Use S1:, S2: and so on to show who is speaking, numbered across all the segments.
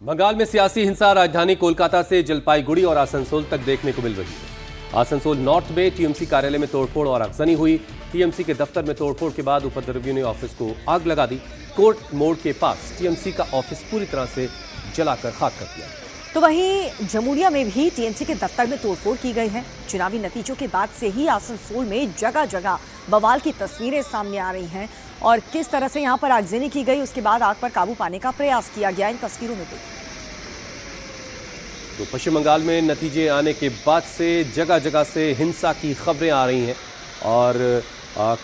S1: बंगाल में सियासी हिंसा राजधानी कोलकाता से जलपाईगुड़ी और आसनसोल तक देखने को मिल रही है। आसनसोल नॉर्थ में टीएमसी कार्यालय में तोड़फोड़ और आगजनी हुई। टीएमसी के दफ्तर में तोड़फोड़ के बाद उपद्रवियों ने ऑफिस को आग लगा दी। कोर्ट मोड़ के पास टीएमसी का ऑफिस पूरी तरह से जलाकर खाक कर दिया।
S2: तो वहीं जमुरिया में भी टीएमसी के दफ्तर में तोड़फोड़ की गई है। चुनावी नतीजों के बाद से ही आसनसोल में जगह जगह बवाल की तस्वीरें सामने आ रही हैं और किस तरह से यहां पर आगजनी की गई, उसके बाद आग पर काबू पाने का प्रयास किया गया। इन तस्वीरों में देखिए।
S1: तो पश्चिम बंगाल में नतीजे आने के बाद से जगह जगह से हिंसा की खबरें आ रही हैं और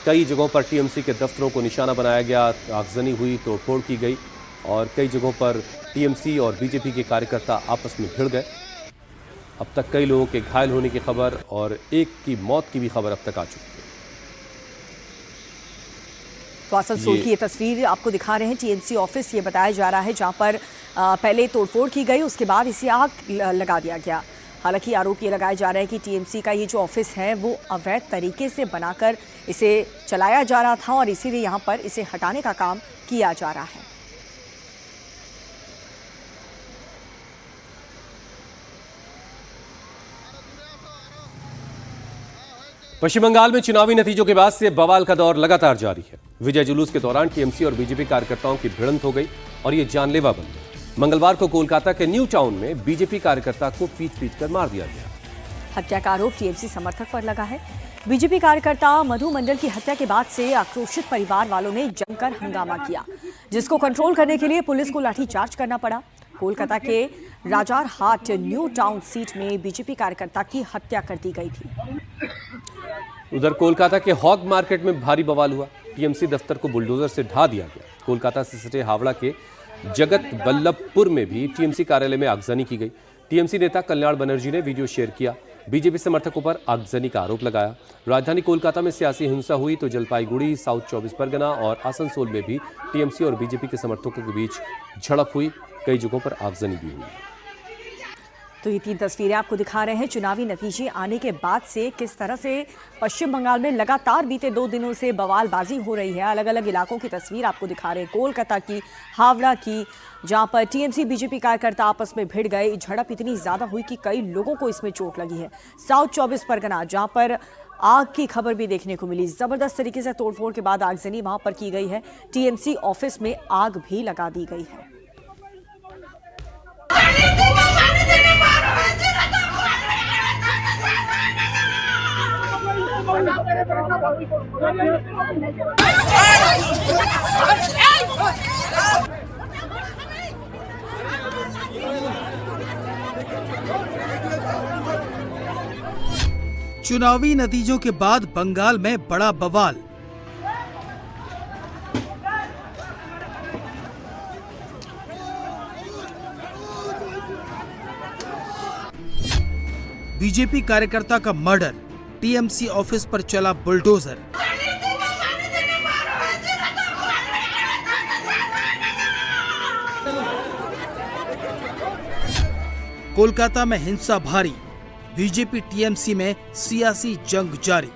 S1: कई जगहों पर टीएमसी के दफ्तरों को निशाना बनाया गया, आगजनी हुई, तोड़फोड़ की गई और कई जगहों पर टीएमसी और बीजेपी के कार्यकर्ता आपस में भिड़ गए। अब तक कई लोगों के घायल होने की खबर और एक की मौत की भी खबर अब तक आ चुकी है।
S2: तो आसनसोल की ये तस्वीर आपको दिखा रहे हैं। टीएमसी ऑफिस ये बताया जा रहा है, जहां पर पहले तोड़फोड़ की गई, उसके बाद इसे आग लगा दिया गया। हालांकि आरोप ये लगाए जा रहे हैं कि टीएमसी का ये जो ऑफिस है वो अवैध तरीके से बनाकर इसे चलाया जा रहा था और इसीलिए यहाँ पर इसे हटाने का काम किया जा रहा है।
S1: पश्चिम बंगाल में चुनावी नतीजों के बाद से बवाल का दौर लगातार जारी है। विजय जुलूस के दौरान टीएमसी और बीजेपी कार्यकर्ताओं की भिड़ंत हो गई और ये जानलेवा बन गई। मंगलवार को कोलकाता के न्यू टाउन में बीजेपी कार्यकर्ता को पीट कर मार दिया गया।
S2: हत्या का आरोप टीएमसी समर्थक पर लगा है। बीजेपी कार्यकर्ता मधु मंडल की हत्या के बाद से आक्रोशित परिवार वालों ने जमकर हंगामा किया, जिसको कंट्रोल करने के लिए पुलिस को लाठीचार्ज करना पड़ा। कोलकाता के राजार हाट न्यू टाउन सीट में बीजेपी कार्यकर्ता की हत्या कर दी गई थी।
S1: उधर कोलकाता के हॉग मार्केट में भारी बवाल हुआ। टीएमसी दफ्तर को बुलडोजर से ढा दिया गया। कोलकाता से सटे हावड़ा के जगत बल्लभपुर में भी टीएमसी कार्यालय में आगजनी की गई। टीएमसी नेता कल्याण बनर्जी ने वीडियो शेयर किया, बीजेपी समर्थकों पर आगजनी का आरोप लगाया। राजधानी कोलकाता में सियासी हिंसा हुई तो जलपाईगुड़ी, साउथ 24 परगना और आसनसोल में भी टीएमसी और बीजेपी के समर्थकों के बीच झड़प हुई। कई जगहों पर आगजनी भी हुई।
S2: तो ये 3 तस्वीरें आपको दिखा रहे हैं चुनावी नतीजे आने के बाद से किस तरह से पश्चिम बंगाल में लगातार बीते 2 दिनों से बवालबाजी हो रही है। अलग अलग इलाकों की तस्वीर आपको दिखा रहे हैं। कोलकाता की, हावड़ा की, जहां पर टीएमसी बीजेपी कार्यकर्ता आपस में भिड़ गए। झड़प इतनी ज्यादा हुई कि कई लोगों को इसमें चोट लगी है। साउथ 24 परगना, जहां पर आग की खबर भी देखने को मिली। जबरदस्त तरीके से तोड़फोड़ के बाद आगजनी वहां पर की गई है। टीएमसी ऑफिस में आग भी लगा दी गई है।
S3: चुनावी नतीजों के बाद बंगाल में बड़ा बवाल। बीजेपी कार्यकर्ता का मर्डर, टीएमसी ऑफिस पर चला बुलडोजर। कोलकाता में हिंसा भारी, बीजेपी टीएमसी में सियासी जंग जारी।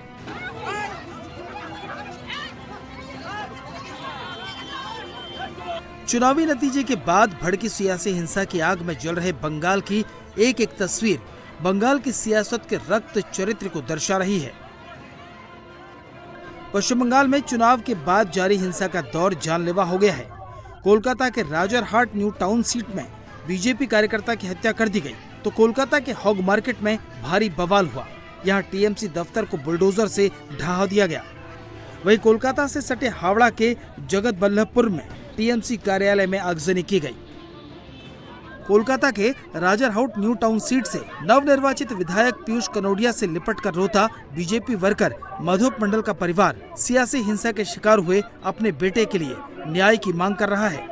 S3: चुनावी नतीजे के बाद भड़की सियासी हिंसा की आग में जल रहे बंगाल की एक एक तस्वीर बंगाल की सियासत के रक्त चरित्र को दर्शा रही है। पश्चिम बंगाल में चुनाव के बाद जारी हिंसा का दौर जानलेवा हो गया है। कोलकाता के राजरहाट न्यू टाउन सीट में बीजेपी कार्यकर्ता की हत्या कर दी गई तो कोलकाता के हॉग मार्केट में भारी बवाल हुआ। यहां टीएमसी दफ्तर को बुलडोजर से ढहा दिया गया। वहीं कोलकाता से सटे हावड़ा के जगत बल्लभपुर में टीएमसी कार्यालय में आगजनी की गई। कोलकाता के राजरहाट न्यू टाउन सीट से नवनिर्वाचित विधायक पीयूष कनोडिया से लिपट कर रोता बीजेपी वर्कर मधु मंडल का परिवार सियासी हिंसा के शिकार हुए अपने बेटे के लिए न्याय की मांग कर रहा है।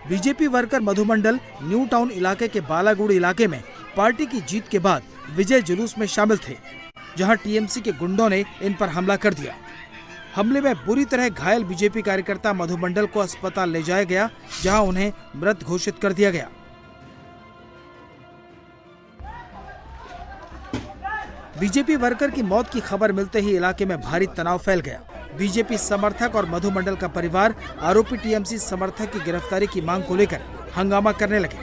S3: बीजेपी वर्कर मधु मंडल न्यू टाउन इलाके के बालागुड़ इलाके में पार्टी की जीत के बाद विजय जुलूस में शामिल थे, जहां टीएमसी के गुंडों ने इन पर हमला कर दिया। हमले में बुरी तरह घायल बीजेपी कार्यकर्ता मधु मंडल को अस्पताल ले जाया गया, जहां उन्हें मृत घोषित कर दिया गया। बीजेपी वर्कर की मौत की खबर मिलते ही इलाके में भारी तनाव फैल गया। बीजेपी समर्थक और मधु मंडल का परिवार आरोपी टीएमसी समर्थक की गिरफ्तारी की मांग को लेकर हंगामा करने लगे,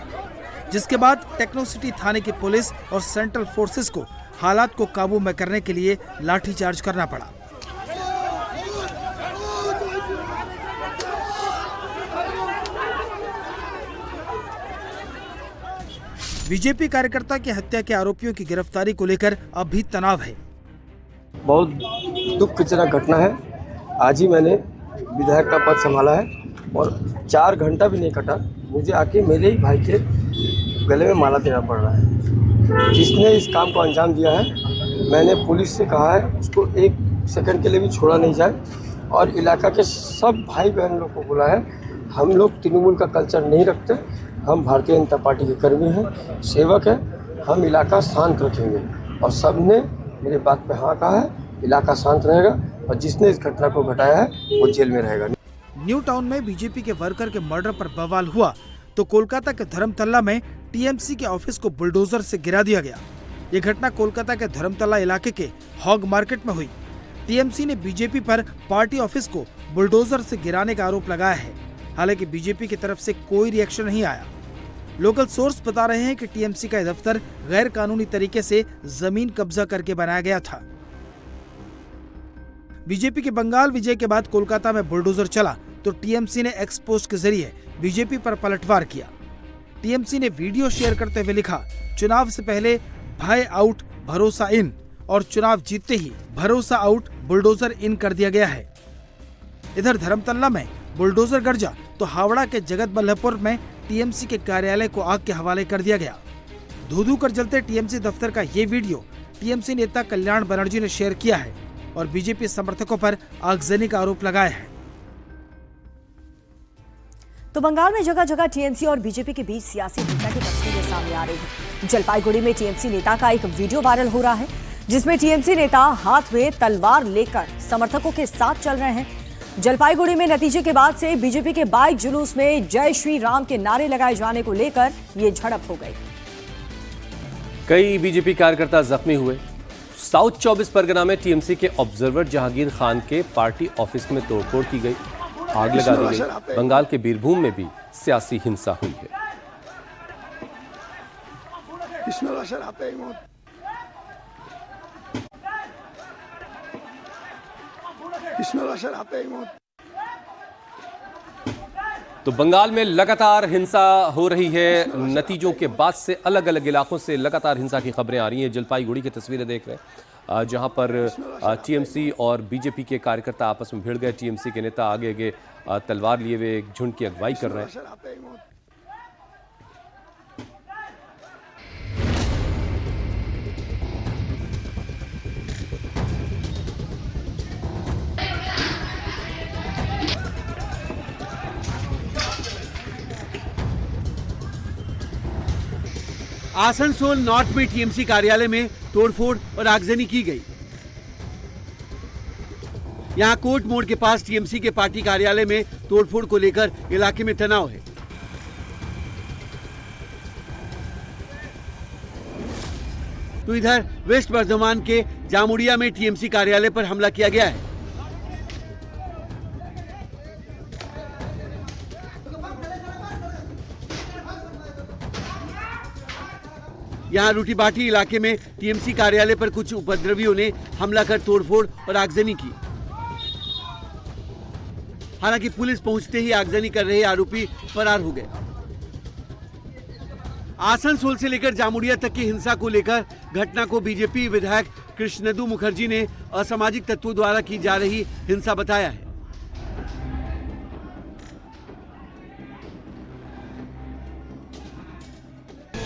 S3: जिसके बाद टेक्नो सिटी थाने की पुलिस और सेंट्रल फोर्सेस को हालात को काबू में करने के लिए लाठीचार्ज करना पड़ा। बीजेपी कार्यकर्ता की हत्या के आरोपियों की गिरफ्तारी को लेकर अब भी तनाव है।
S4: बहुत दुखजनक घटना है। आज ही मैंने विधायक का पद संभाला है और 4 घंटा भी नहीं कटा, मुझे आके मेरे ही भाई के गले में माला देना पड़ रहा है। जिसने इस काम को अंजाम दिया है, मैंने पुलिस से कहा है उसको 1 सेकंड के लिए भी छोड़ा नहीं जाए और इलाका के सब भाई बहन लोग को बोला है, हम लोग तृणमूल का कल्चर नहीं रखते, हम भारतीय जनता पार्टी के कर्मी हैं, सेवक हैं, हम इलाका शांत रखेंगे और सब ने मेरे बात पे हाँ कहा है, इलाका शांत रहेगा और जिसने इस घटना को घटाया है वो जेल में रहेगा।
S3: न्यू टाउन में बीजेपी के वर्कर के मर्डर पर बवाल हुआ तो कोलकाता के धर्मतला में टीएमसी के ऑफिस को बुलडोजर से गिरा दिया गया। ये घटना कोलकाता के धर्मतला इलाके के हॉग मार्केट में हुई। टीएमसी ने बीजेपी पर पार्टी ऑफिस को बुलडोजर से गिराने का आरोप लगाया है। हालांकि बीजेपी की तरफ से कोई रिएक्शन नहीं आया। लोकल सोर्स बता रहे हैं कि टीएमसी का दफ्तर गैर कानूनी तरीके से जमीन कब्जा करके बनाया गया था। बीजेपी के बंगाल विजय के बाद कोलकाता में बुलडोजर चला तो टीएमसी ने एक्स पोस्ट के जरिए बीजेपी पर पलटवार किया। टीएमसी ने वीडियो शेयर करते हुए लिखा, चुनाव से पहले भाई आउट भरोसा इन और चुनाव जीतते ही भरोसा आउट बुलडोजर इन कर दिया गया है। इधर धर्मतला में बुलडोजर गरजा तो हावड़ा के जगत बल्लभपुर में टीएमसी के कार्यालय को आग के हवाले कर दिया गया। धू-धू कर जलते टीएमसी दफ्तर का ये वीडियो टीएमसी नेता कल्याण बनर्जी ने शेयर किया है और बीजेपी समर्थकों पर आगजनी का आरोप लगाया है।
S2: तो बंगाल में जगह जगह टीएमसी और बीजेपी के बीच सियासी हिंसा की तस्वीरें सामने आ रही है। जलपाईगुड़ी में टीएमसी नेता का एक वीडियो वायरल हो रहा है, जिसमें टीएमसी नेता हाथ में तलवार लेकर समर्थकों के साथ चल रहे हैं। जलपाईगुड़ी में नतीजे के बाद से बीजेपी के बाइक जुलूस में जय श्री राम के नारे लगाए जाने को लेकर ये झड़प हो गई।
S1: कई बीजेपी कार्यकर्ता जख्मी हुए। साउथ 24 परगना में टीएमसी के ऑब्जर्वर जहांगीर खान के पार्टी ऑफिस में तोड़फोड़ की गई, आग लगा दी गई। बंगाल के बीरभूम में भी सियासी हिंसा हुई है। तो बंगाल में लगातार हिंसा हो रही है। नतीजों के बाद से अलग अलग इलाकों से लगातार हिंसा की खबरें आ रही हैं। जलपाईगुड़ी की तस्वीरें देख रहे हैं, जहां पर टीएमसी और बीजेपी के कार्यकर्ता आपस में भिड़ गए। टीएमसी के नेता आगे आगे तलवार लिए हुए एक झुंड की अगुवाई कर रहे हैं।
S5: आसनसोल नॉर्थ में टीएमसी कार्यालय में तोड़फोड़ और आगजनी की गई। यहां कोर्ट मोड़ के पास टीएमसी के पार्टी कार्यालय में तोड़फोड़ को लेकर इलाके में तनाव है। तो इधर वेस्ट बर्धमान के जामुड़िया में टीएमसी कार्यालय पर हमला किया गया है। यहां रूटीबाटी इलाके में टीएमसी कार्यालय पर कुछ उपद्रवियों ने हमला कर तोड़फोड़ और आगजनी की। हालांकि पुलिस पहुंचते ही आगजनी कर रहे आरोपी फरार हो गए। आसनसोल से लेकर जामुड़िया तक की हिंसा को लेकर घटना को बीजेपी विधायक कृष्णदू मुखर्जी ने असामाजिक तत्वों द्वारा की जा रही हिंसा बताया है।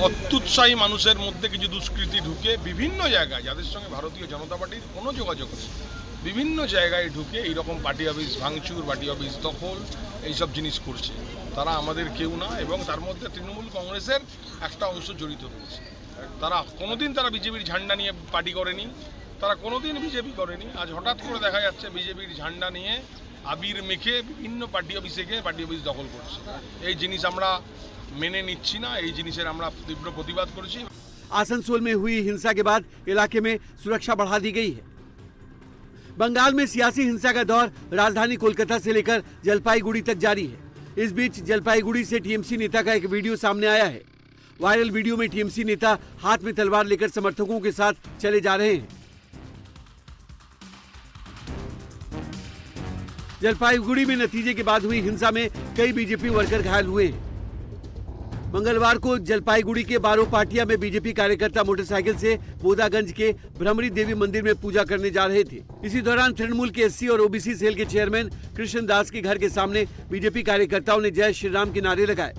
S6: অত্যুৎসাহী মানুষের মধ্যে কিছু দুষ্কৃতী ঢুকে বিভিন্ন জায়গায়, যাদের সঙ্গে ভারতীয় জনতা পার্টির কোনো যোগাযোগ নেই, বিভিন্ন জায়গায় ঢুকে এইরকম পার্টি অফিস ভাঙচুর, পার্টি অফিস দখল, এইসব জিনিস করছে। তারা আমাদের কেউ না এবং তার মধ্যে তৃণমূল কংগ্রেসের একটা অংশ জড়িত রয়েছে। তারা কোনোদিন তারা বিজেপির ঝান্ডা নিয়ে পার্টি করেনি, তারা কোনোদিন বিজেপি করেনি। আজ হঠাৎ করে দেখা যাচ্ছে বিজেপির ঝান্ডা নিয়ে আবির মেখে বিভিন্ন পার্টি অফিসে গিয়ে পার্টি অফিস দখল করছে। এই জিনিস আমরা মেনে নিচ্ছি না, এই জিনিসের আমরা তীব্র প্রতিবাদ করছি।
S5: आसनसोल में हुई हिंसा के बाद इलाके में सुरक्षा बढ़ा दी गई है। बंगाल में सियासी हिंसा का दौर राजधानी कोलकाता से लेकर जलपाईगुड़ी तक जारी है। इस बीच जलपाईगुड़ी से टीएमसी नेता का एक वीडियो सामने आया है। वायरल वीडियो में टीएमसी नेता हाथ में तलवार लेकर समर्थकों के साथ चले जा रहे हैं। जलपाईगुड़ी में नतीजे के बाद हुई हिंसा में कई बीजेपी वर्कर घायल हुए हैं। मंगलवार को जलपाईगुड़ी के बारोपाटिया में बीजेपी कार्यकर्ता मोटरसाइकिल से बोदागंज के भ्रमरी देवी मंदिर में पूजा करने जा रहे थे। इसी दौरान तृणमूल के एससी और ओबीसी सेल के चेयरमैन कृष्ण दास के घर के सामने बीजेपी कार्यकर्ताओं ने जय श्री राम के नारे लगाए।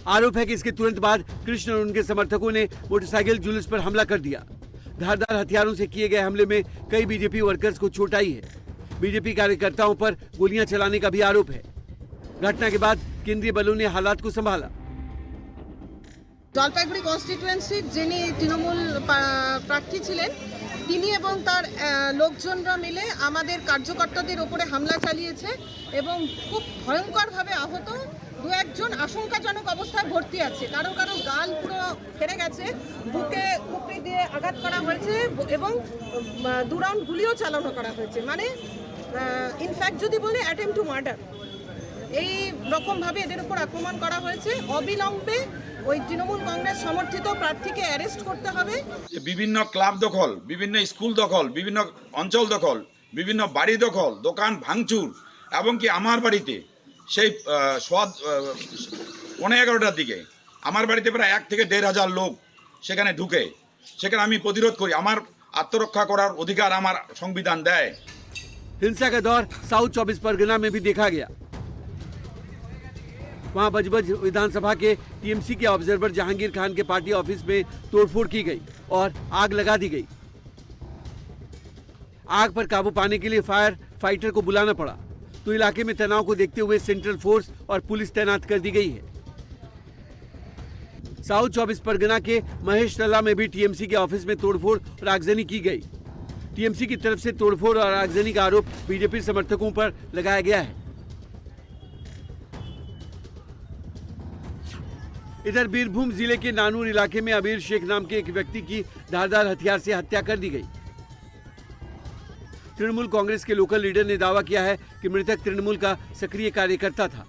S5: आरोप है कि इसके तुरंत बाद कृष्ण और उनके समर्थकों ने मोटरसाइकिल जुलूस पर हमला कर दिया। धारदार हथियारों से किए गए हमले में कई बीजेपी वर्कर्स को चोट आई है। बीजेपी कार्यकर्ताओं पर गोलियां चलाने का भी आरोप है। घटना के बाद केंद्रीय बलों ने हालात को संभाला।
S7: জলপাইগুড়ি কনস্টিটুয়েন্সির যিনি তৃণমূল প্রার্থী ছিলেন তিনি এবং তার লোকজনরা মিলে আমাদের কার্যকর্তাদের উপরে হামলা চালিয়েছে এবং খুব ভয়ঙ্করভাবে আহত দু একজন আশঙ্কাজনক অবস্থায় ভর্তি আছে। কারো কারো গাল পুরো ফেটে গেছে, বুকে কুপড়ি দিয়ে আঘাত করা হয়েছে এবং 2 রাউন্ড গুলিও চালানো করা হয়েছে। মানে ইনফ্যাক্ট যদি বলি অ্যাটেম্প টু মার্ডার, এই রকম ভাবে এদের উপর আক্রমণ করা হয়েছে। অবিলম্বে ওই তৃণমূল কংগ্রেস সমর্থিত প্রার্থীকে অ্যারেস্ট করতে হবে।
S8: বিভিন্ন ক্লাব দখল, বিভিন্ন স্কুল দখল, বিভিন্ন অঞ্চল দখল, বিভিন্ন বাড়ি দখল, দোকান ভাঙচুর, এবং কি আমার বাড়িতে সেই 11:15টার দিকে আমার বাড়িতে প্রায় 1 থেকে 1,500 লোক সেখানে ঢুকে, সেখানে আমি প্রতিরোধ করি। আমার আত্মরক্ষা করার অধিকার আমার সংবিধান দেয়।
S5: हिंसा का दौर साउथ 24 परगना में भी देखा गया। वहां बजबज विधानसभा के टीएमसी के ऑब्जर्वर जहांगीर खान के पार्टी ऑफिस में तोड़फोड़ की गई और आग लगा दी गई। आग पर काबू पाने के लिए फायर फाइटर को बुलाना पड़ा, तो इलाके में तनाव को देखते हुए सेंट्रल फोर्स और पुलिस तैनात कर दी गई है। साउथ 24 परगना के महेश तला में भी टीएमसी के ऑफिस में तोड़फोड़ और आगजनी की गई। टीएमसी की तरफ से तोड़फोड़ और आगजनी का आरोप बीजेपी समर्थकों पर लगाया गया है। इधर बीरभूम जिले के नानूर इलाके में अबीर शेख नाम के एक व्यक्ति की धारदार हथियार से हत्या कर दी गई। तृणमूल कांग्रेस के लोकल लीडर ने दावा किया है कि मृतक तृणमूल का सक्रिय कार्यकर्ता था।